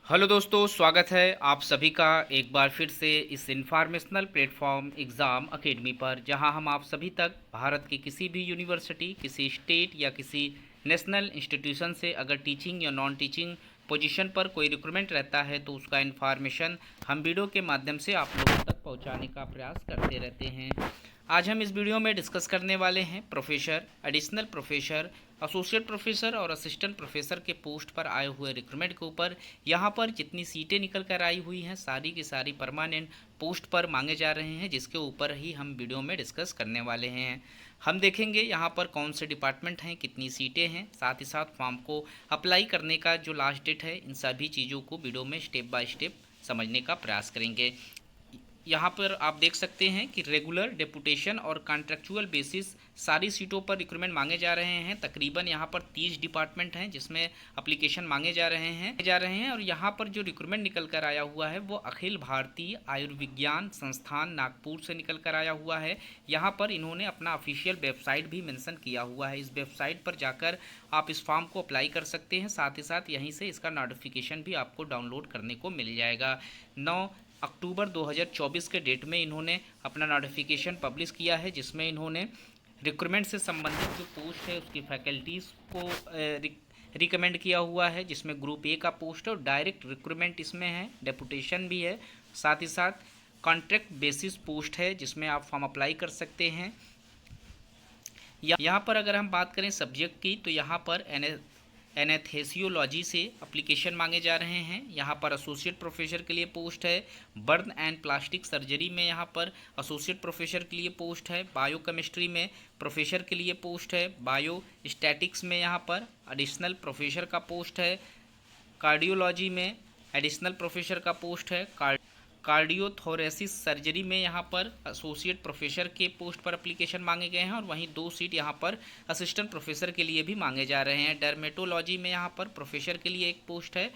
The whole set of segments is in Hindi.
हेलो दोस्तों, स्वागत है आप सभी का एक बार फिर से इस इंफॉर्मेशनल प्लेटफॉर्म एग्ज़ाम अकेडमी पर, जहां हम आप सभी तक भारत की किसी भी यूनिवर्सिटी, किसी स्टेट या किसी नेशनल इंस्टीट्यूशन से अगर टीचिंग या नॉन टीचिंग पोजीशन पर कोई रिक्रूटमेंट रहता है तो उसका इन्फॉर्मेशन हम वीडियो के माध्यम से आप लोगों तक पहुंचाने का प्रयास करते रहते हैं। आज हम इस वीडियो में डिस्कस करने वाले हैं professor, additional professor, associate professor और असिस्टेंट प्रोफेसर के पोस्ट पर आए हुए रिक्रूटमेंट के ऊपर। यहाँ पर जितनी सीटें निकल कर आई हुई हैं सारी की सारी परमानेंट पोस्ट पर मांगे जा रहे हैं, जिसके ऊपर ही हम वीडियो में डिस्कस करने वाले हैं। हम देखेंगे यहाँ पर कौन से डिपार्टमेंट हैं, कितनी सीटें हैं, साथ ही साथ फॉर्म को अप्लाई करने का जो लास्ट डेट है, इन सभी चीज़ों को वीडियो में स्टेप बाय स्टेप समझने का प्रयास करेंगे। यहाँ पर आप देख सकते हैं कि रेगुलर, डेपुटेशन और कॉन्ट्रेक्चुअल बेसिस सारी सीटों पर रिक्रूटमेंट मांगे जा रहे हैं। तकरीबन यहाँ पर 30 डिपार्टमेंट हैं जिसमें एप्लीकेशन मांगे जा रहे हैं और यहाँ पर जो रिक्रूटमेंट निकल कर आया हुआ है वो अखिल भारतीय आयुर्विज्ञान संस्थान नागपुर से निकल कर आया हुआ है। यहाँ पर इन्होंने अपना ऑफिशियल वेबसाइट भी मेंशन किया हुआ है। इस वेबसाइट पर जाकर आप इस फॉर्म को अप्लाई कर सकते हैं। साथ ही साथ यहीं से इसका नोटिफिकेशन भी आपको डाउनलोड करने को मिल जाएगा। 9 अक्टूबर 2024 के डेट में इन्होंने अपना नोटिफिकेशन पब्लिश किया है, जिसमें इन्होंने रिक्रूटमेंट से संबंधित जो पोस्ट है उसकी फैकल्टीज़ को रिकमेंड किया हुआ है, जिसमें ग्रुप ए का पोस्ट है और डायरेक्ट रिक्रूटमेंट इसमें है, डेपुटेशन भी है। साथ ही साथ कॉन्ट्रैक्ट बेसिस पोस्ट है जिसमें आप फॉर्म अप्लाई कर सकते हैं। यहाँ पर अगर हम बात करें सब्जेक्ट की तो यहाँ पर एनेस्थेसियोलॉजी से एप्लीकेशन मांगे जा रहे हैं। यहाँ पर एसोसिएट प्रोफेसर के लिए पोस्ट है। बर्न एंड प्लास्टिक सर्जरी में यहाँ पर एसोसिएट प्रोफेसर के लिए पोस्ट है। बायोकेमिस्ट्री में प्रोफेसर के लिए पोस्ट है। बायो स्टैटिक्स में यहाँ पर एडिशनल प्रोफेसर का पोस्ट है। कार्डियोलॉजी में एडिशनल प्रोफेसर का पोस्ट है। कार्डियोथोरेसिस सर्जरी में यहाँ पर एसोसिएट प्रोफेसर के पोस्ट पर एप्लीकेशन मांगे गए हैं और वहीं 2 सीट यहाँ पर असिस्टेंट प्रोफेसर के लिए भी मांगे जा रहे हैं। डर्मेटोलॉजी में यहाँ पर प्रोफेसर के लिए एक पोस्ट है।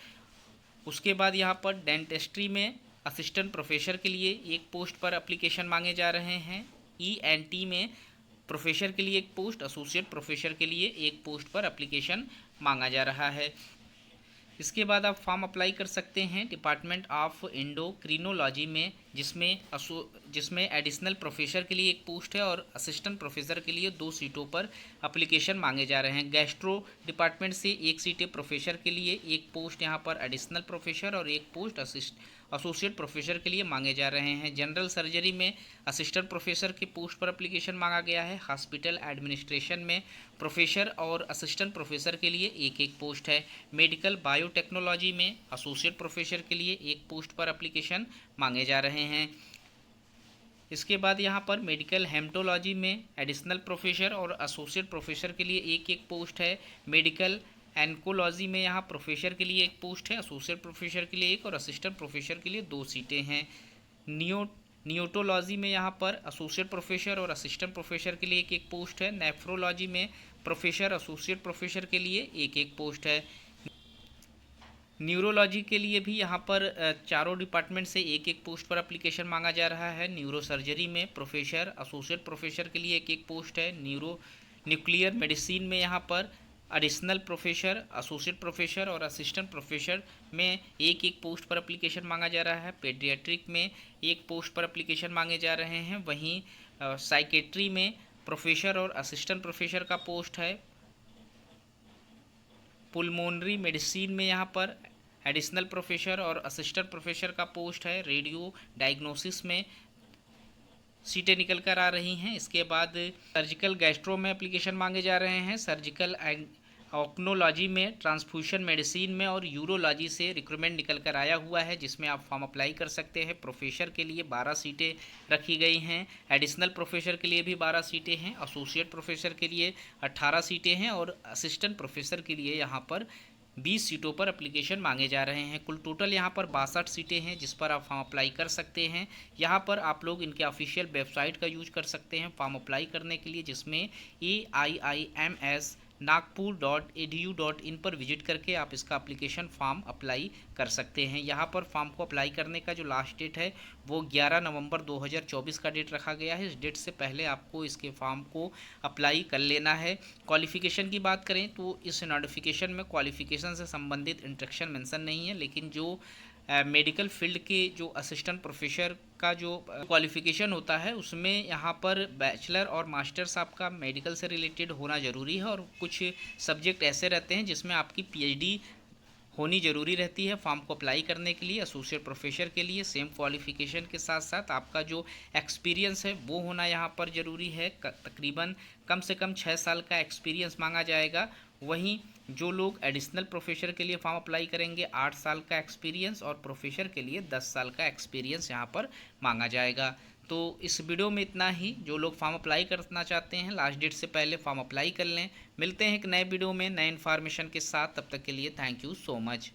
उसके बाद यहाँ पर डेंटिस्ट्री में असिस्टेंट प्रोफेसर के लिए एक पोस्ट पर एप्लीकेशन मांगे जा रहे हैं। ENT में प्रोफेसर के लिए एक पोस्ट, एसोसिएट प्रोफेसर के लिए एक पोस्ट पर एप्लीकेशन मांगा जा रहा है। इसके बाद आप फॉर्म अप्लाई कर सकते हैं डिपार्टमेंट ऑफ एंडोक्रिनोलॉजी में, जिसमें एडिशनल प्रोफेसर के लिए एक पोस्ट है और असिस्टेंट प्रोफेसर के लिए 2 सीटों पर एप्लीकेशन मांगे जा रहे हैं। गैस्ट्रो डिपार्टमेंट से 1 सीट प्रोफेसर के लिए, एक पोस्ट यहाँ पर एडिशनल प्रोफेसर और एक पोस्ट एसोसिएट प्रोफेसर के लिए मांगे जा रहे हैं। जनरल सर्जरी में असिस्टेंट प्रोफेसर के पोस्ट पर एप्लीकेशन मांगा गया है। हॉस्पिटल एडमिनिस्ट्रेशन में प्रोफेसर और असिस्टेंट प्रोफेसर के लिए एक एक पोस्ट है। मेडिकल बायोटेक्नोलॉजी में एसोसिएट प्रोफेसर के लिए एक पोस्ट पर एप्लीकेशन मांगे जा रहे हैं। इसके बाद यहाँ पर मेडिकल हेमेटोलॉजी में एडिशनल प्रोफेसर और एसोसिएट प्रोफेसर के लिए एक एक पोस्ट है। मेडिकल एनकोलॉजी में यहाँ प्रोफेसर के लिए एक पोस्ट है, एसोसिएट प्रोफेसर के लिए एक और असिस्टेंट प्रोफेसर के लिए 2 सीटें हैं। नियोटोलॉजी में यहाँ पर एसोसिएट प्रोफेसर और असिस्टेंट प्रोफेसर के लिए एक एक पोस्ट है। नेफ्रोलॉजी में प्रोफेसर, एसोसिएट प्रोफेसर के लिए एक एक पोस्ट है। न्यूरोलॉजी के लिए भी यहाँ पर चारों डिपार्टमेंट से एक एक पोस्ट पर एप्लीकेशन मांगा जा रहा है। न्यूरो सर्जरी में प्रोफेसर, एसोसिएट प्रोफेसर के लिए एक एक पोस्ट है। न्यूक्लियर मेडिसिन में यहाँ पर एडिशनल प्रोफेसर, एसोसिएट प्रोफेसर और असिस्टेंट प्रोफेसर में एक एक पोस्ट पर एप्लीकेशन मांगा जा रहा है। पेडियाट्रिक में एक पोस्ट पर एप्लीकेशन मांगे जा रहे हैं। वहीं साइकेट्री में प्रोफेसर और असिस्टेंट प्रोफेसर का पोस्ट है। पुल्मोनरी मेडिसिन में यहाँ पर एडिशनल प्रोफेसर और असिस्टेंट प्रोफेसर का पोस्ट है। रेडियो डायग्नोसिस में सीटें निकल कर आ रही हैं। इसके बाद सर्जिकल गैस्ट्रो में एप्लीकेशन मांगे जा रहे हैं। सर्जिकल एंड ऑक्नोलॉजी में, ट्रांसफ्यूशन मेडिसिन में और यूरोलॉजी से रिक्रूटमेंट निकल कर आया हुआ है, जिसमें आप फॉर्म अप्लाई कर सकते हैं। प्रोफेसर के लिए 12 सीटें रखी गई हैं। एडिशनल प्रोफेसर के लिए भी 12 सीटें हैं। एसोसिएट प्रोफेसर के लिए 18 सीटें हैं और असिस्टेंट प्रोफेसर के लिए यहाँ पर 20 सीटों पर एप्लीकेशन मांगे जा रहे हैं। कुल टोटल यहाँ पर 62 सीटें हैं जिस पर आप फॉर्म अप्लाई कर सकते हैं। यहाँ पर आप लोग इनके ऑफिशियल वेबसाइट का यूज कर सकते हैं फॉर्म अप्लाई करने के लिए, जिसमें AIIMS nagpur.edu.in पर विजिट करके आप इसका एप्लीकेशन फॉर्म अप्लाई कर सकते हैं। यहाँ पर फॉर्म को अप्लाई करने का जो लास्ट डेट है वो 11 नवंबर 2024 का डेट रखा गया है। इस डेट से पहले आपको इसके फॉर्म को अप्लाई कर लेना है। क्वालिफ़िकेशन की बात करें तो इस नोटिफिकेशन में क्वालिफ़िकेशन से संबंधित इंस्ट्रक्शन मेंशन नहीं है, लेकिन जो मेडिकल फील्ड के जो असिस्टेंट प्रोफेसर का जो क्वालिफ़िकेशन होता है उसमें यहाँ पर बैचलर और मास्टर्स आपका मेडिकल से रिलेटेड होना ज़रूरी है, और कुछ सब्जेक्ट ऐसे रहते हैं जिसमें आपकी पीएचडी होनी ज़रूरी रहती है फॉर्म को अप्लाई करने के लिए। एसोसिएट प्रोफेसर के लिए सेम क्वालिफ़िकेशन के साथ साथ आपका जो एक्सपीरियंस है वो होना यहाँ पर ज़रूरी है। तकरीबन कम से कम 6 साल का एक्सपीरियंस मांगा जाएगा। वहीं जो लोग एडिशनल प्रोफेसर के लिए फॉर्म अप्लाई करेंगे 8 साल का एक्सपीरियंस, और प्रोफेसर के लिए 10 साल का एक्सपीरियंस यहाँ पर मांगा जाएगा। तो इस वीडियो में इतना ही। जो लोग फॉर्म अप्लाई करना चाहते हैं लास्ट डेट से पहले फॉर्म अप्लाई कर लें। मिलते हैं एक नए वीडियो में नए इन्फॉर्मेशन के साथ, तब तक के लिए थैंक यू सो मच।